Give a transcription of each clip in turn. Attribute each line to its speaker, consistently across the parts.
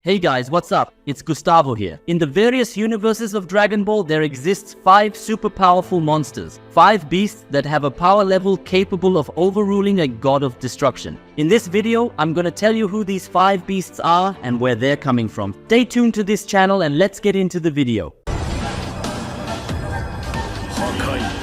Speaker 1: Hey guys, what's up? It's Gustavo here. In the various universes of Dragon Ball, there exists 5 super powerful monsters. 5 beasts that have a power level capable of overruling a god of destruction. In this video, I'm gonna tell you who these 5 beasts are and where they're coming from. Stay tuned to this channel and let's get into the video.
Speaker 2: Hakai.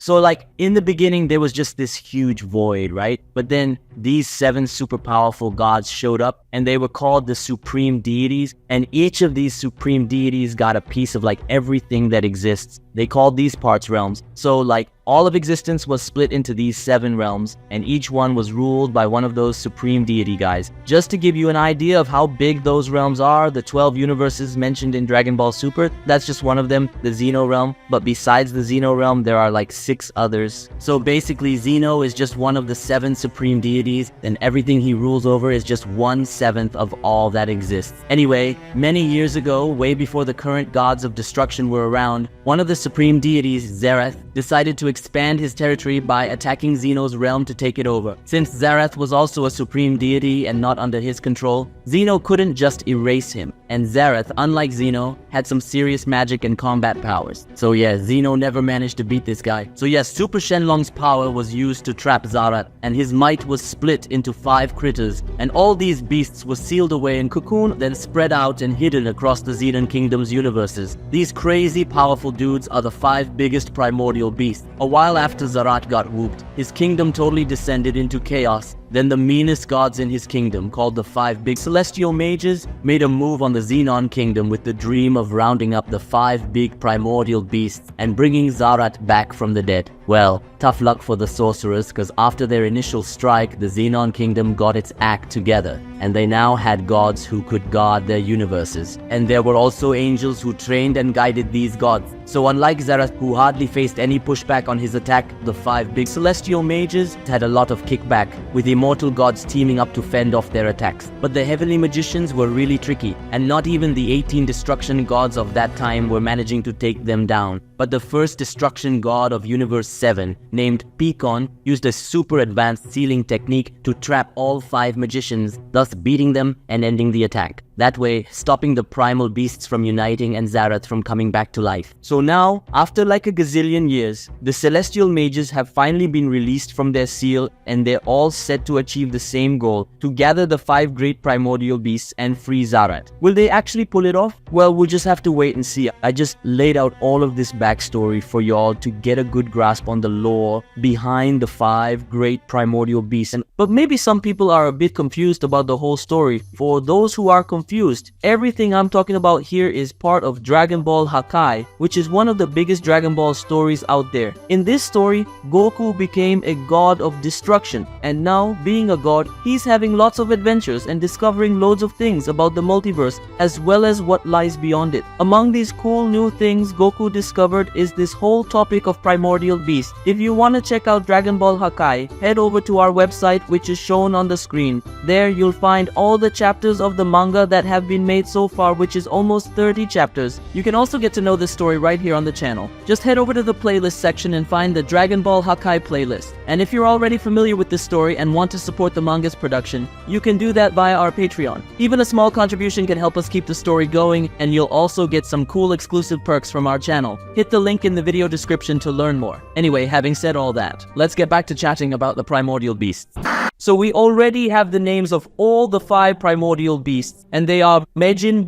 Speaker 1: So in the beginning, there was just this huge void, right? But then these 7 super powerful gods showed up and they were called the supreme deities. And each of these supreme deities got a piece of everything that exists. They called these parts realms. So all of existence was split into these 7 realms, and each one was ruled by one of those supreme deity guys. Just to give you an idea of how big those realms are, the 12 universes mentioned in Dragon Ball Super, that's just one of them, the Zeno realm. But besides the Zeno realm, there are 6 others. So basically, Zeno is just one of the 7 supreme deities, and everything he rules over is just 1/7 of all that exists. Anyway, many years ago, way before the current gods of destruction were around, one of the supreme deities, ZAARAT, decided to expand his territory by attacking Zeno's realm to take it over. Since ZAARAT was also a supreme deity and not under his control, Zeno couldn't just erase him, and ZAARAT, unlike Zeno, had some serious magic and combat powers. So yeah, Zeno never managed to beat this guy. So yes, Super Shenlong's power was used to trap ZAARAT, and his might was split into 5 critters, and all these beasts were sealed away in cocoon, then spread out and hidden across the Zenon Kingdom's universes. These crazy powerful dudes are the 5 biggest primordial beasts. A while after ZAARAT got whooped, his kingdom totally descended into chaos. Then the meanest gods in his kingdom, called the 5 big celestial mages, made a move on the Zenon kingdom with the dream of rounding up the 5 big primordial beasts and bringing ZAARAT back from the dead. Well, tough luck for the sorcerers, because after their initial strike, the Zenon kingdom got its act together, and they now had gods who could guard their universes. And there were also angels who trained and guided these gods. So unlike ZAARAT, who hardly faced any pushback on his attack, the 5 big celestial mages had a lot of kickback, with immortal gods teaming up to fend off their attacks. But the heavenly magicians were really tricky, and not even the 18 destruction gods of that time were managing to take them down. But the first destruction god of Universe 7, named Picon, used a super advanced sealing technique to trap all 5 magicians, thus beating them and ending the attack. That way, stopping the primal beasts from uniting and ZAARAT from coming back to life. So now, after a gazillion years, the celestial mages have finally been released from their seal, and they're all set to achieve the same goal, to gather the 5 great primordial beasts and free ZAARAT. Will they actually pull it off? Well, we'll just have to wait and see. I just laid out all of this backstory for y'all to get a good grasp on the lore behind the 5 great primordial beasts. But maybe some people are a bit confused about the whole story. For those who are confused, everything I'm talking about here is part of Dragon Ball Hakai, which is one of the biggest Dragon Ball stories out there. In this story, Goku became a god of destruction, and now, being a god, he's having lots of adventures and discovering loads of things about the multiverse, as well as what lies beyond it. Among these cool new things Goku discovered is this whole topic of primordial beasts. If you want to check out Dragon Ball Hakai, head over to our website, which is shown on the screen. There you'll find all the chapters of the manga that have been made so far, which is almost 30 chapters. You can also get to know this story right here on the channel. Just head over to the playlist section and find the Dragon Ball Hakai playlist. And if you're already familiar with this story and want to support the manga's production, you can do that via our Patreon. Even a small contribution can help us keep the story going, and you'll also get some cool exclusive perks from our channel. Hit the link in the video description to learn more. Anyway, having said all that, let's get back to chatting about the primordial beasts. So we already have the names of all the 5 primordial beasts, and they are Majin,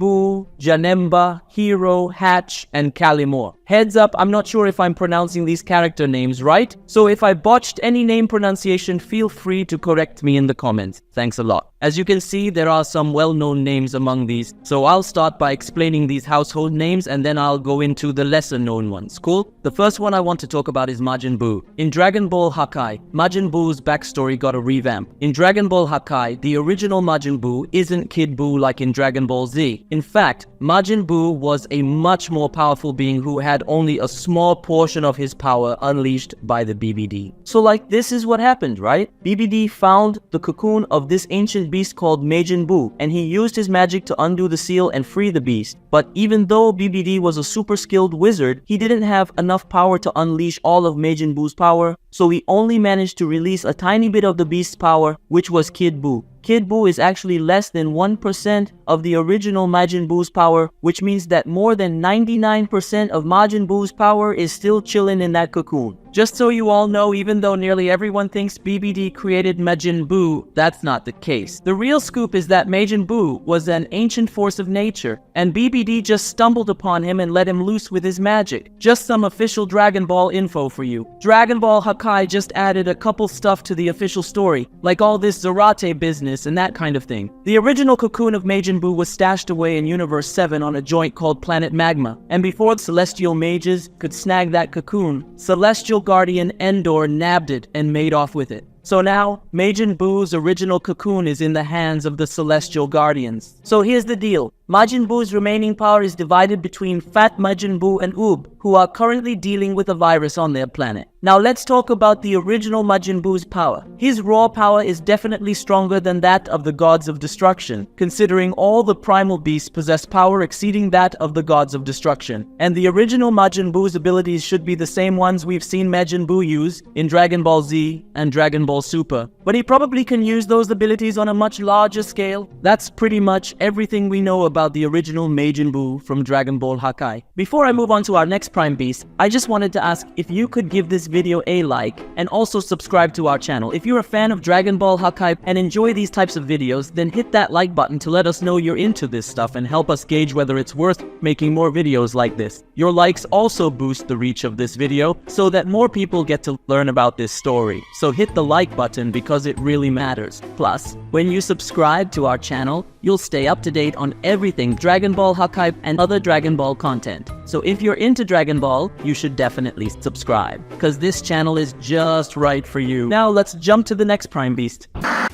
Speaker 1: Janemba, Hero, Hatch, and Kalimor. Heads up, I'm not sure if I'm pronouncing these character names right, so if I botched any name pronunciation, feel free to correct me in the comments. Thanks a lot. As you can see, there are some well-known names among these, so I'll start by explaining these household names and then I'll go into the lesser-known ones. Cool? The first one I want to talk about is Majin. In Dragon Ball Hakai, Majin Buu's backstory got a revamp.
Speaker 2: exam. In Dragon Ball Hakai, the original Majin Buu isn't Kid Buu like in Dragon Ball Z. In fact, Majin Buu was a much more powerful being who had only a small portion of his power unleashed by the BBD. So like, this is what happened, right? BBD found the cocoon of this ancient beast called Majin Buu, and he used his magic to undo the seal and free the beast. But even though BBD was a super skilled wizard, he didn't have enough power to unleash all of Majin Buu's power, so he only managed to release a tiny bit of the beast's power, which was Kid Buu. Kid Buu is actually less than 1% of the original Majin Buu's power, which means that more than 99% of Majin Buu's power is still chilling in that cocoon. Just so you all know, even though nearly everyone thinks BBD created Majin Buu, that's not the case. The real scoop is that Majin Buu was an ancient force of nature, and BBD just stumbled upon him and let him loose with his magic. Just some official Dragon Ball info for you. Dragon Ball Hakai just added a couple stuff to the official story, like all this ZAARAT business and that kind of thing. The original cocoon of Majin Buu was stashed away in Universe 7 on a joint called Planet Magma, and before the Celestial Mages could snag that cocoon, Celestial Guardian Endor nabbed it and made off with it. So now, Majin Buu's original cocoon is in the hands of the Celestial Guardians. So here's the deal. Majin Buu's remaining power is divided between Fat Majin Buu and Oob, who are currently dealing with a virus on their planet. Now let's talk about the original Majin Buu's power. His raw power is definitely stronger than that of the gods of destruction, considering all the primal beasts possess power exceeding that of the gods of destruction. And the original Majin Buu's abilities should be the same ones we've seen Majin Buu use in Dragon Ball Z and Dragon Ball Super. But he probably can use those abilities on a much larger scale. That's pretty much everything we know about the original Majin Buu from Dragon Ball Hakai. Before I move on to our next Prime Beast, I just wanted to ask if you could give this video a like and also subscribe to our channel. If you're a fan of Dragon Ball Hakai and enjoy these types of videos, then hit that like button to let us know you're into this stuff and help us gauge whether it's worth making more videos like this. Your likes also boost the reach of this video so that more people get to learn about this story. So hit the like button because it really matters. Plus, when you subscribe to our channel, you'll stay up to date on everything Dragon Ball Hakai and other Dragon Ball content. So if you're into Dragon Ball, you should definitely subscribe, because this channel is just right for you. Now let's jump to the next Prime Beast.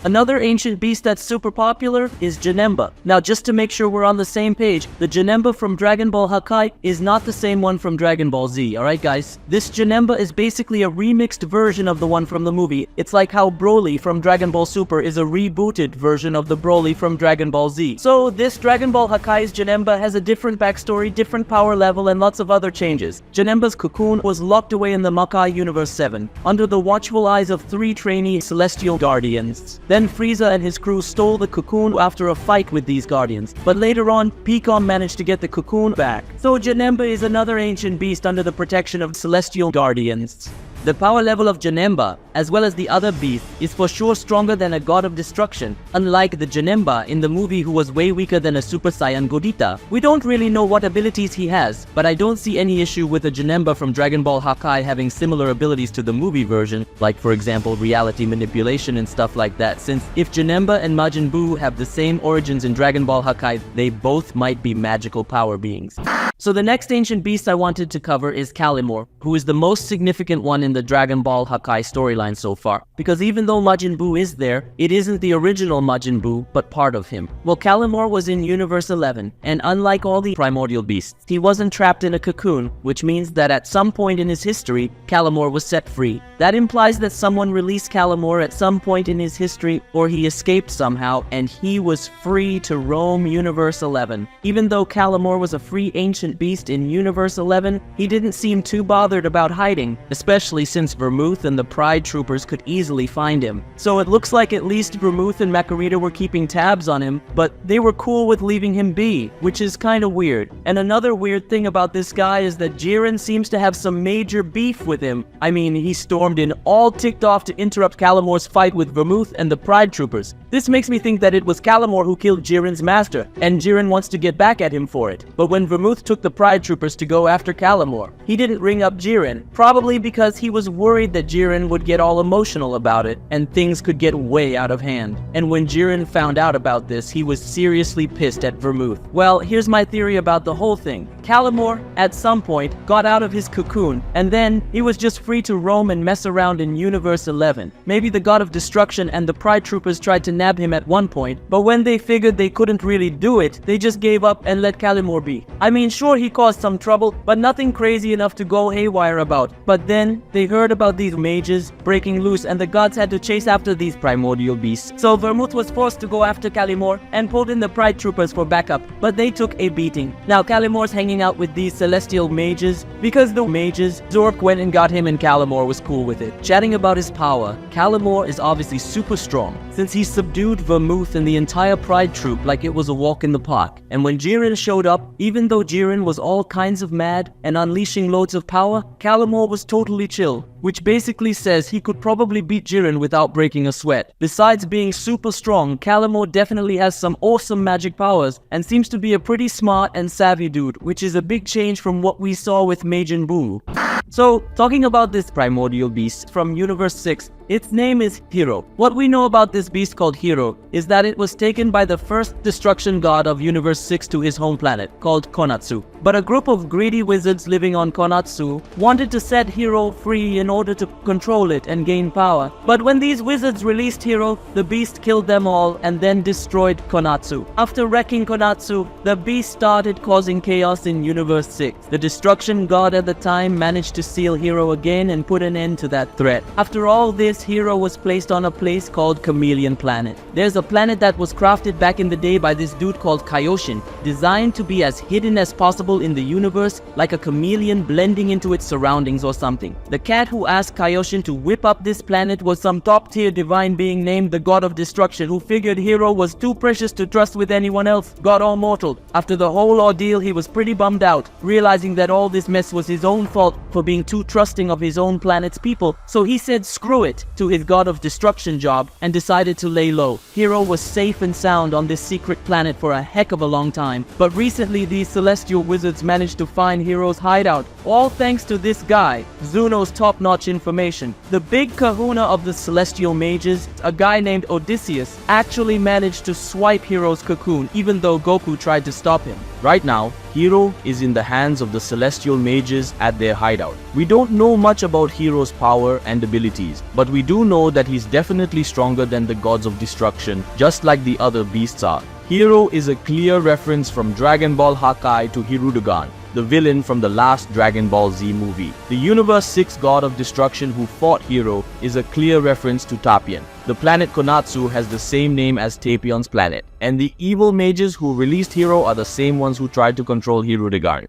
Speaker 2: Another ancient beast that's super popular is Janemba. Now just to make sure we're on the same page, the Janemba from Dragon Ball Hakai is not the same one from Dragon Ball Z, alright guys? This Janemba is basically a remixed version of the one from the movie. It's like how Broly from Dragon Ball Super is a rebooted version of the Broly from Dragon Ball Z. So this Dragon Ball Hakai's Janemba has a different backstory, different power level, and lots of other changes. Janemba's cocoon was locked away in the Makai Universe 7, under the watchful eyes of 3 trainee Celestial Guardians. Then Frieza and his crew stole the cocoon after a fight with these guardians, but later on, Picom managed to get the cocoon back. So Janemba is another ancient beast under the protection of Celestial Guardians. The power level of Janemba, as well as the other beasts, is for sure stronger than a god of destruction, unlike the Janemba in the movie who was way weaker than a Super Saiyan Godita. We don't really know what abilities he has, but I don't see any issue with a Janemba from Dragon Ball Hakai having similar abilities to the movie version, like for example reality manipulation and stuff like that, since if Janemba and Majin Buu have the same origins in Dragon Ball Hakai, they both might be magical power beings. So the next ancient beast I wanted to cover is Kalimor, who is the most significant one in the Dragon Ball Hakai storyline so far. Because even though Majin Buu is there, it isn't the original Majin Buu, but part of him. Well, Kalimor was in Universe 11, and unlike all the primordial beasts, he wasn't trapped in a cocoon, which means that at some point in his history, Kalimor was set free. That implies that someone released Kalimor at some point in his history, or he escaped somehow, and he was free to roam Universe 11. Even though Kalimor was a free ancient beast in Universe 11, he didn't seem too bothered about hiding, especially since Vermouth and the Pride Troopers could easily find him. So it looks like at least Vermouth and Makarita were keeping tabs on him, but they were cool with leaving him be, which is kinda weird. And another weird thing about this guy is that Jiren seems to have some major beef with him. I mean, he stormed in all ticked off to interrupt Kalimor's fight with Vermouth and the Pride Troopers. This makes me think that it was Kalimor who killed Jiren's master, and Jiren wants to get back at him for it. But when Vermouth took the Pride Troopers to go after Kalimor, he didn't ring up Jiren, probably because he was worried that Jiren would get all emotional about it, and things could get way out of hand. And when Jiren found out about this, he was seriously pissed at Vermouth. Well, here's my theory about the whole thing. Kalimor, at some point, got out of his cocoon, and then he was just free to roam and mess around in Universe 11. Maybe the God of Destruction and the Pride Troopers tried to nab him at one point, but when they figured they couldn't really do it, they just gave up and let Kalimor be. I mean, sure, he caused some trouble, but nothing crazy enough to go haywire about. But then, they heard about these mages breaking loose, and the gods had to chase after these primordial beasts. So Vermouth was forced to go after Kalimor and pulled in the Pride Troopers for backup, but they took a beating. Now Kalimor's hanging out with these celestial mages because the mages, Zork went and got him and Kalimor was cool with it. Chatting about his power, Kalimor is obviously super strong since he subdued Vermouth and the entire Pride Troop like it was a walk in the park. And when Jiren showed up, even though Jiren was all kinds of mad and unleashing loads of power, Kalimor was totally chill, which basically says he could probably beat Jiren without breaking a sweat. Besides being super strong, Kalimor definitely has some awesome magic powers and seems to be a pretty smart and savvy dude, which is a big change from what we saw with Majin Buu. So, talking about this primordial beast from Universe 6, its name is Hero. What we know about this beast called Hero is that it was taken by the first destruction god of Universe 6 to his home planet, called Konatsu. But a group of greedy wizards living on Konatsu wanted to set Hero free in order to control it and gain power. But when these wizards released Hero, the beast killed them all and then destroyed Konatsu. After wrecking Konatsu, the beast started causing chaos in Universe 6. The destruction god at the time managed to seal Hero again and put an end to that threat. After all this, Hero was placed on a place called Chameleon Planet. There's a planet that was crafted back in the day by this dude called Kaioshin, designed to be as hidden as possible in the universe, like a chameleon blending into its surroundings or something. The cat who asked Kaioshin to whip up this planet was some top-tier divine being named the God of Destruction, who figured Hero was too precious to trust with anyone else, God or mortal. After the whole ordeal, he was pretty bummed out, realizing that all this mess was his own fault for being too trusting of his own planet's people. So he said screw it to his God of Destruction job and decided to lay low. Hero was safe and sound on this secret planet for a heck of a long time, but recently these celestial wizards managed to find Hero's hideout, all thanks to this guy, Zeno's top-notch information. The big kahuna of the celestial mages, a guy named Odysseus, actually managed to swipe Hero's cocoon even though Goku tried to stop him.
Speaker 1: Right now, Hero is in the hands of the celestial mages at their hideout. We don't know much about Hero's power and abilities, but we do know that he's definitely stronger than the gods of destruction, just like the other beasts are. Hero is a clear reference from Dragon Ball Hakai to Hirudegan, the villain from the last Dragon Ball Z movie. The Universe 6 God of Destruction who fought Hero is a clear reference to Tapion. The planet Konatsu has the same name as Tapion's planet, and the evil mages who released Hero are the same ones who tried to control Hirudegan.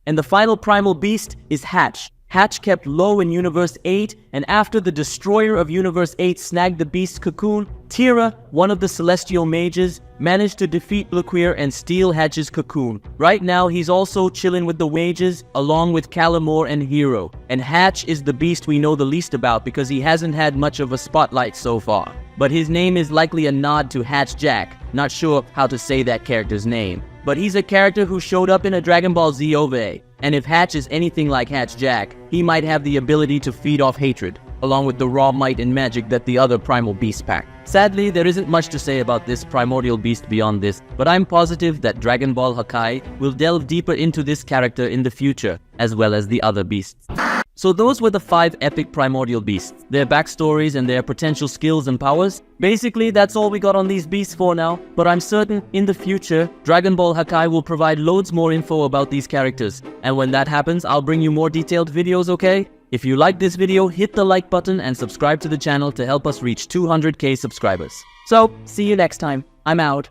Speaker 2: And the final primal beast is Hatch. Hatch kept low in Universe 8, and after the destroyer of Universe 8 snagged the beast's cocoon, Tira, one of the celestial mages, managed to defeat Laqueer and steal Hatch's cocoon. Right now, he's also chilling with the mages, along with Kalimor and Hero. And Hatch is the beast we know the least about because he hasn't had much of a spotlight so far. But his name is likely a nod to Hatch Jack. Not sure how to say that character's name. But he's a character who showed up in a Dragon Ball Z OVA. And if Hatch is anything like Hatch Jack, he might have the ability to feed off hatred, along with the raw might and magic that the other primal beasts pack. Sadly, there isn't much to say about this primordial beast beyond this, but I'm positive that Dragon Ball Hakai will delve deeper into this character in the future, as well as the other beasts. So those were the 5 epic primordial beasts, their backstories and their potential skills and powers. Basically, that's all we got on these beasts for now, but I'm certain in the future, Dragon Ball Hakai will provide loads more info about these characters. And when that happens, I'll bring you more detailed videos, okay? If you like this video, hit the like button and subscribe to the channel to help us reach 200k subscribers. So, see you next time. I'm out.